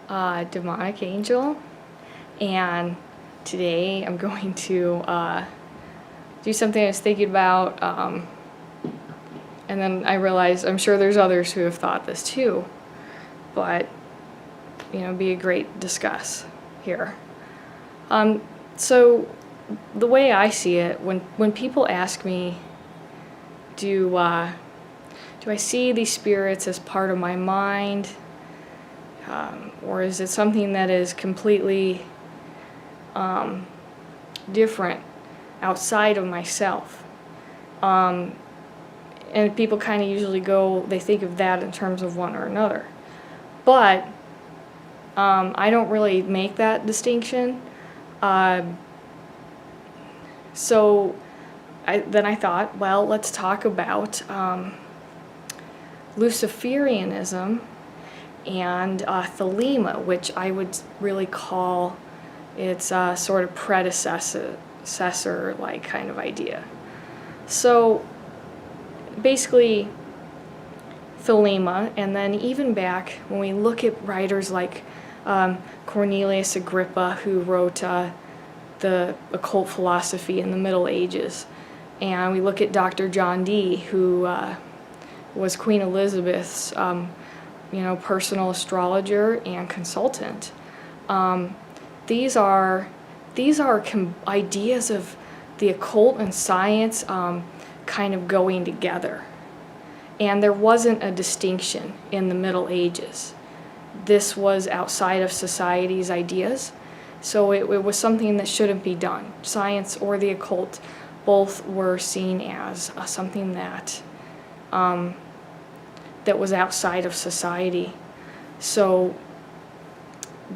demonic angel, and today I'm going to do something I was thinking about, and then I realized I'm sure there's others who have thought this too, but it'd be a great discuss here. So the way I see it, when people ask me, do I see these spirits as part of my mind, or is it something that is completely different outside of myself? And people kind of usually they think of that in terms of one or another. But I don't really make that distinction. So then I thought, well, let's talk about Luciferianism and Thelema, which I would really call its sort of predecessor-like kind of idea. So basically, Thelema, and then even back when we look at writers like Cornelius Agrippa, who wrote the Occult philosophy in the Middle Ages, and we look at Dr. John Dee, who was Queen Elizabeth's personal astrologer and consultant. These are ideas of the occult and science kind of going together. And there wasn't a distinction in the Middle Ages. This was outside of society's ideas, so it was something that shouldn't be done. Science or the occult both were seen as something that was outside of society. So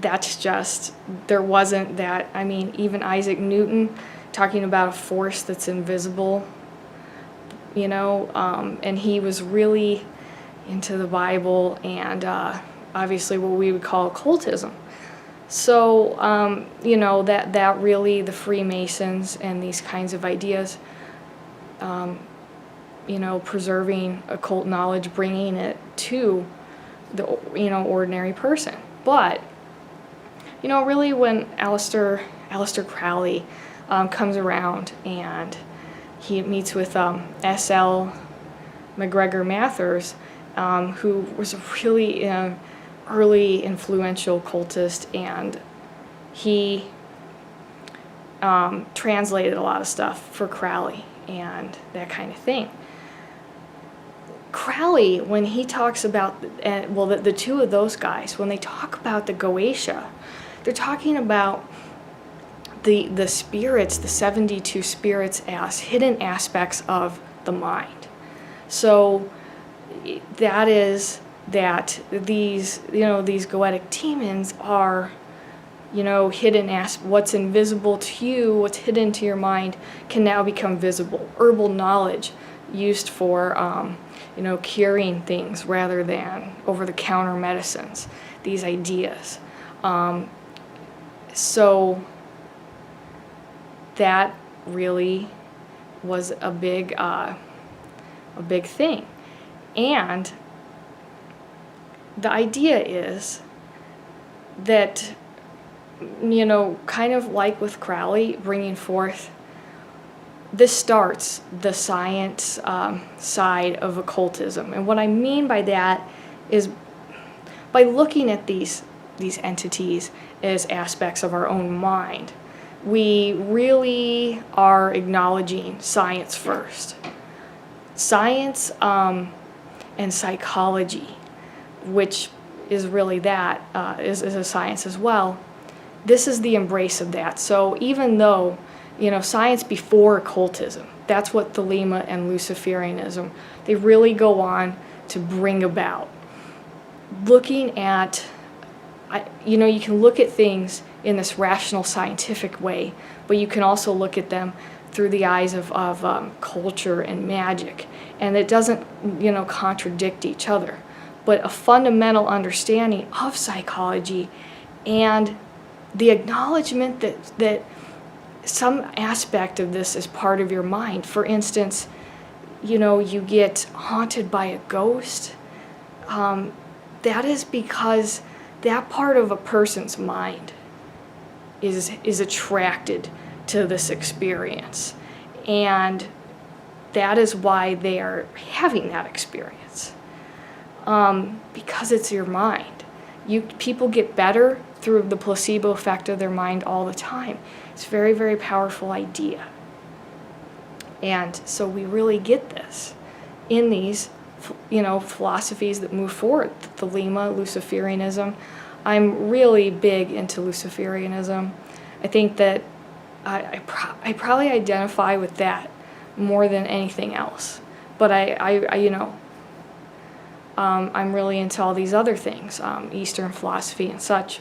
that's just, there wasn't that. I mean, even Isaac Newton talking about a force that's invisible, and he was really into the Bible and obviously what we would call occultism. So, that really, the Freemasons and these kinds of ideas, preserving occult knowledge, bringing it to the, ordinary person. But, really when Aleister Crowley comes around and he meets with S.L. MacGregor Mathers, who was a really early influential occultist, and he translated a lot of stuff for Crowley and that kind of thing. Crowley, when he talks about, the two of those guys, when they talk about the Goetia, they're talking about the spirits, the 72 spirits, as hidden aspects of the mind. So that is that these goetic demons are, hidden what's invisible to you, what's hidden to your mind, can now become visible. Herbal knowledge used for, curing things rather than over-the-counter medicines, these ideas. So that really was a big thing. And the idea is that, kind of like with Crowley, bringing forth, this starts the science side of occultism. And what I mean by that is by looking at these entities as aspects of our own mind, we really are acknowledging science first. Science and psychology, which is really is a science as well. This is the embrace of that. So even though, science before occultism, that's what Thelema and Luciferianism, they really go on to bring about. Looking at, you can look at things in this rational scientific way, but you can also look at them through the eyes of culture and magic. And it doesn't, contradict each other. But a fundamental understanding of psychology and the acknowledgement that some aspect of this is part of your mind. For instance, you get haunted by a ghost. That is because that part of a person's mind is attracted to this experience. And that is why they are having that experience. Because it's your mind. People get better through the placebo effect of their mind all the time. It's a very, very powerful idea. And so we really get this in these, philosophies that move forward. Thelema, Luciferianism. I'm really big into Luciferianism. I think that I probably identify with that more than anything else. But I'm really into all these other things, Eastern philosophy and such.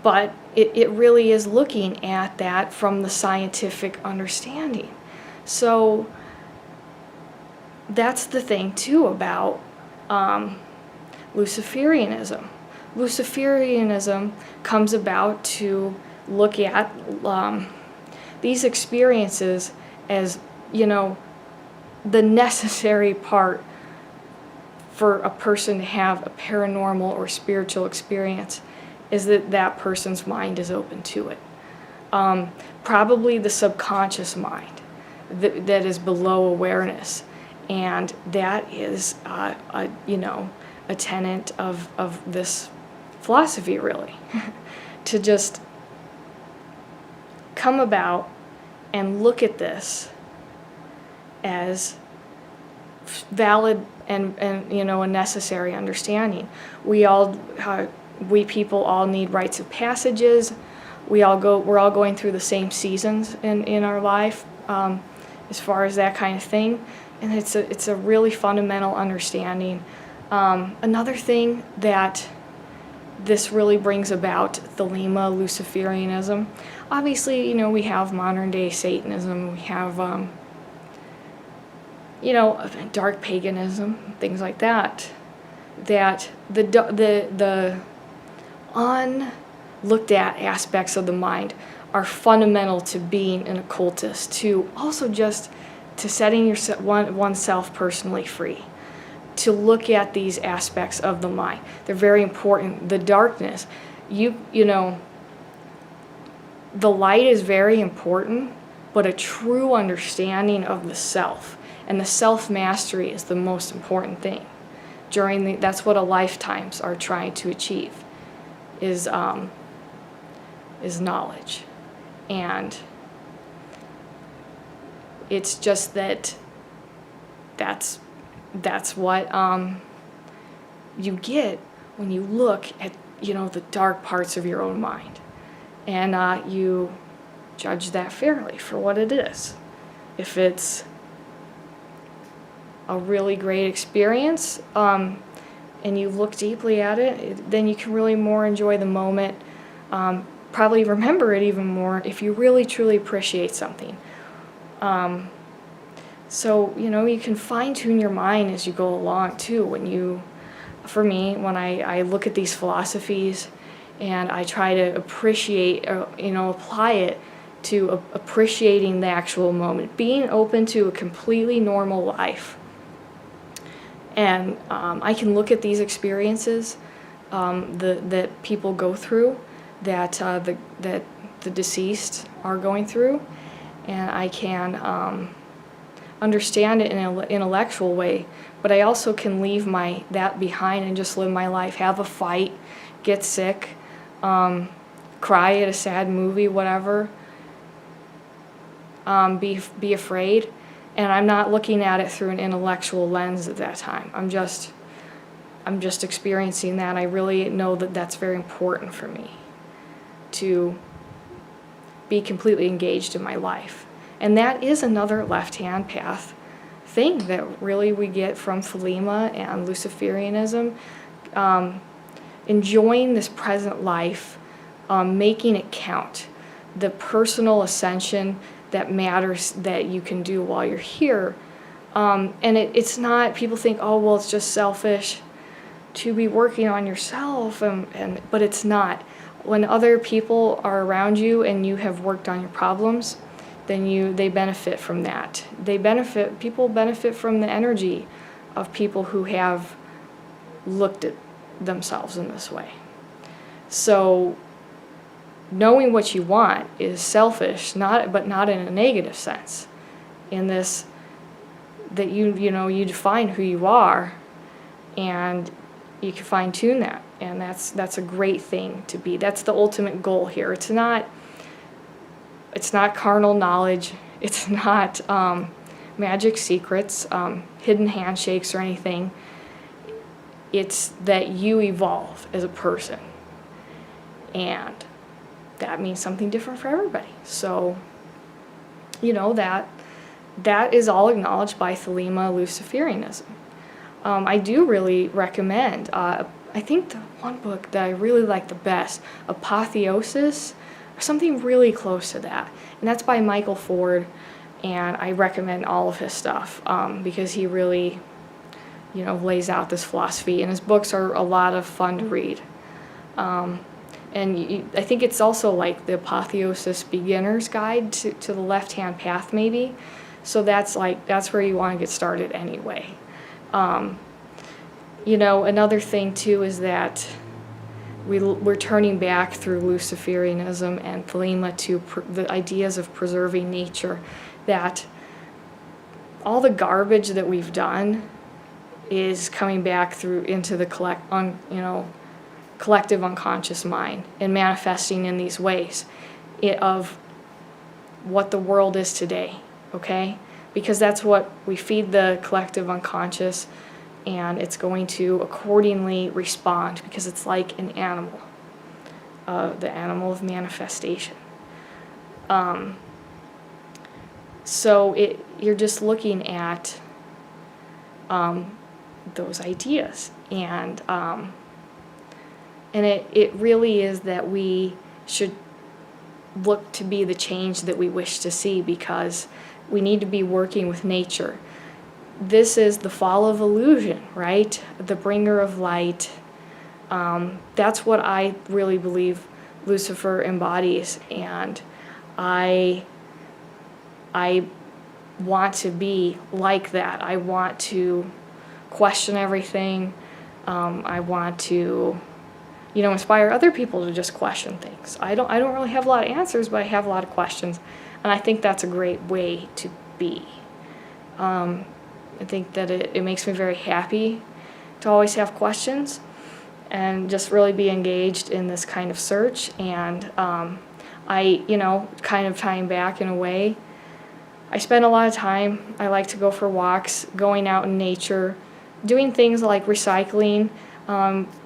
But it really is looking at that from the scientific understanding. So that's the thing, too, about Luciferianism. Luciferianism comes about to look at these experiences as, the necessary part for a person to have a paranormal or spiritual experience is that person's mind is open to it. Probably the subconscious mind that is below awareness. And that is, a tenet of this philosophy, really. To just come about and look at this as valid and a necessary understanding. We people all need rites of passages. We're all going through the same seasons in our life, as far as that kind of thing. And it's a really fundamental understanding. Another thing that this really brings about, Thelema, Luciferianism. Obviously, we have modern day Satanism. We have, dark paganism, things like that. That the unlooked at aspects of the mind are fundamental to being an occultist, to also just to setting oneself personally free, to look at these aspects of the mind. They're very important. The darkness, the light is very important, but a true understanding of the self and the self-mastery is the most important thing. That's what a lifetimes are trying to achieve, is knowledge. And it's just that's what you get when you look at the dark parts of your own mind, and you judge that fairly for what it is. If it's a really great experience, and you look deeply at it, then you can really more enjoy the moment, probably remember it even more if you really truly appreciate something. So, you can fine-tune your mind as you go along, too. For me, when I look at these philosophies and I try to appreciate, apply it to appreciating the actual moment, being open to a completely normal life. And I can look at these experiences that people go through, that the deceased are going through, and I can understand it in an intellectual way, but I also can leave that behind and just live my life, have a fight, get sick, cry at a sad movie, whatever, be afraid, and I'm not looking at it through an intellectual lens at that time. I'm just experiencing that. I really know that that's very important for me, to be completely engaged in my life. And that is another left-hand path thing that really we get from Thelema and Luciferianism. Enjoying this present life, making it count. The personal ascension that matters that you can do while you're here. And it's not, people think, oh, well, it's just selfish to be working on yourself, but it's not. When other people are around you and you have worked on your problems, then they benefit from that. People benefit from the energy of people who have looked at themselves in this way. So knowing what you want is selfish, but not in a negative sense. In this, that you define who you are, and you can fine tune that, and that's a great thing to be. That's the ultimate goal here. It's not carnal knowledge. It's not magic secrets, hidden handshakes, or anything. It's that you evolve as a person, and that means something different for everybody. So, that is all acknowledged by Thelema Luciferianism. I do really recommend, I think the one book that I really like the best, Apotheosis, or something really close to that, and that's by Michael Ford, and I recommend all of his stuff because he really, lays out this philosophy, and his books are a lot of fun to read. And I think it's also like the Apotheosis Beginner's Guide to the Left-Hand Path, maybe. So that's where you want to get started anyway. Another thing too is that we're turning back through Luciferianism and Thelema to the ideas of preserving nature, that all the garbage that we've done is coming back through into the collective unconscious mind and manifesting in these ways of what the world is today, okay? Because that's what we feed the collective unconscious, and it's going to accordingly respond, because it's like an animal, the animal of manifestation. So you're just looking at those ideas, and it really is that we should look to be the change that we wish to see, because we need to be working with nature. This is the fall of illusion, right? The bringer of light. That's what I really believe Lucifer embodies, and I want to be like that. I want to question everything. I want to inspire other people to just question things. I don't really have a lot of answers, but I have a lot of questions, and I think that's a great way to be. I think that it makes me very happy to always have questions and just really be engaged in this kind of search. And I kind of tying back in a way, I spend a lot of time, I like to go for walks, going out in nature, doing things like recycling,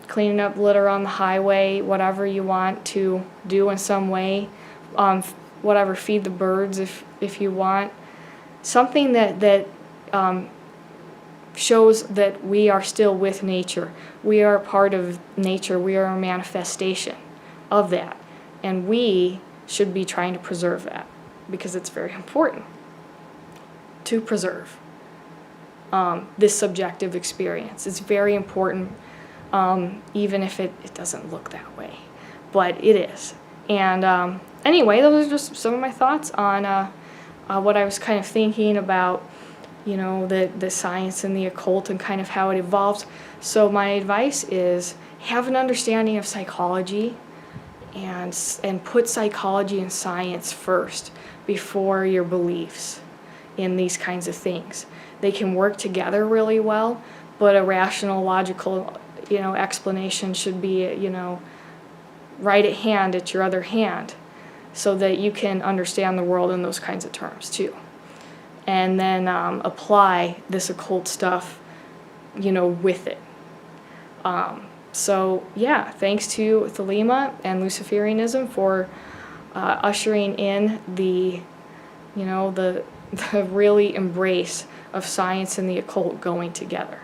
cleaning up litter on the highway, whatever you want to do in some way, whatever, feed the birds if you want. Something that shows that we are still with nature. We are a part of nature. We are a manifestation of that. And we should be trying to preserve that, because it's very important to preserve this subjective experience. It's very important, even if it doesn't look that way. But it is. And anyway, those are just some of my thoughts on what I was kind of thinking about, the science and the occult and kind of how it evolves. So my advice is have an understanding of psychology and put psychology and science first before your beliefs in these kinds of things. They can work together really well, but a rational, logical, explanation should be, right at hand at your other hand, so that you can understand the world in those kinds of terms too. And then apply this occult stuff, with it. So yeah, thanks to Thelema and Luciferianism for ushering in the really embrace of science and the occult going together.